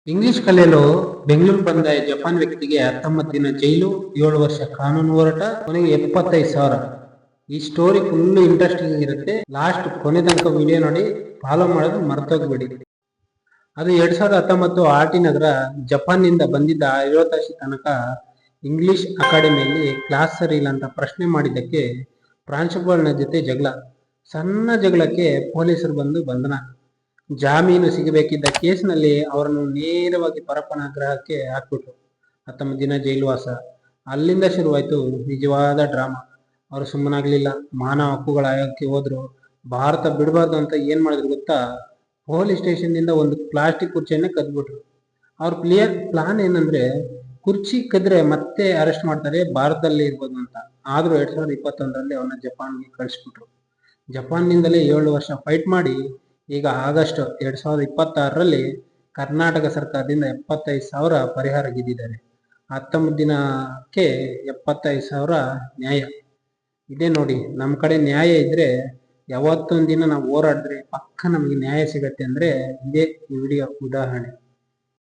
English ಕಲಿಯಲು ಬೆಂಗಳೂರು ಬಂದ Japan ವ್ಯಕ್ತಿಗೆ 19 ದಿನ ಜೈಲು, 7 ವರ್ಷ ಕಾನೂನು ಹೋರಾಟ, ಕೊನೆಗೆ 75,000. ಈ ಸ್ಟೋರಿ ಫುಲ್ ಇಂಟ್ರೆಸ್ಟಿಂಗ್ ಇರುತ್ತೆ. ಲಾಸ್ಟ್ ಕೊನೆ ತನಕ ವಿಡಿಯೋ ನೋಡಿ, ಫಾಲೋ ಮಾಡೋದು ಮರ್ತೋಗ್ಬೇಡಿ. ಅದು 2019 ಆರ್ಟಿ ನಗರ. ಜಪಾನ್ನಿಂದ ಬಂದಿದ್ದ 50 ತನಕ ಇಂಗ್ಲಿಷ್ ಅಕಾಡೆಮಿಯಲ್ಲಿ ಕ್ಲಾಸ್ ಸರಿ ಇಲ್ಲ ಅಂತ ಪ್ರಶ್ನೆ ಮಾಡಿದ್ದಕ್ಕೆ ಪ್ರಾಂಶುಪಾಲನ ಜೊತೆ ಜಗಳ. ಸಣ್ಣ ಜಗಳಕ್ಕೆ ಪೊಲೀಸರು ಬಂದು ಬಂಧನ. ಜಾಮೀನು ಸಿಗಬೇಕಿದ್ದ ಕೇಸ್ನಲ್ಲಿ ಅವರನ್ನು ನೇರವಾಗಿ ಪರಪ್ಪನ ಗೃಹಕ್ಕೆ ಹಾಕ್ಬಿಟ್ರು. 19 ದಿನ ಜೈಲುವಾಸ. ಅಲ್ಲಿಂದ ಶುರುವಾಯ್ತು ನಿಜವಾದ ಡ್ರಾಮಾ. ಅವರು ಸುಮ್ಮನಾಗ್ಲಿಲ್ಲ. ಮಾನವ ಹಕ್ಕುಗಳ ಆಯೋಗಕ್ಕೆ ಹೋದ್ರು. ಭಾರತ ಬಿಡಬಾರ್ದು ಅಂತ ಏನ್ ಮಾಡಿದ್ರು ಗೊತ್ತಾ? ಪೊಲೀಸ್ ಸ್ಟೇಷನ್ನಿಂದ ಒಂದು ಪ್ಲಾಸ್ಟಿಕ್ ಕುರ್ಚಿಯನ್ನೇ ಕದ್ಬಿಟ್ರು. ಅವ್ರ ಪ್ಲಾನ್ ಏನಂದ್ರೆ, ಕುರ್ಚಿ ಕದ್ರೆ ಮತ್ತೆ ಅರೆಸ್ಟ್ ಮಾಡ್ತಾರೆ, ಭಾರತದಲ್ಲಿ ಇರ್ಬೋದು ಅಂತ. ಆದ್ರೂ 2021ರಲ್ಲಿ ಅವನ್ನ ಜಪಾನ್ಗೆ ಕಳಿಸ್ಬಿಟ್ರು. ಜಪಾನ್ನಿಂದಲೇ 7 ವರ್ಷ ಫೈಟ್ ಮಾಡಿ ಈಗ ಆಗಸ್ಟ್ 2026ರಲ್ಲಿ ಕರ್ನಾಟಕ ಸರ್ಕಾರದಿಂದ 75,000 ಪರಿಹಾರ ಗೆದ್ದಿದ್ದಾರೆ. 19 ದಿನಕ್ಕೆ 75,000 ನ್ಯಾಯ. ಇದೇ ನೋಡಿ, ನಮ್ಮ ಕಡೆ ನ್ಯಾಯ ಇದ್ರೆ ಯಾವತ್ತೊಂದಿನ ನಾವು ಹೋರಾಡಿದ್ರೆ ಪಕ್ಕ ನಮಗೆ ನ್ಯಾಯ ಸಿಗತ್ತೆ ಅಂದ್ರೆ ಇದೇ ಈ ವಿಡಿಯೋ ಉದಾಹರಣೆ.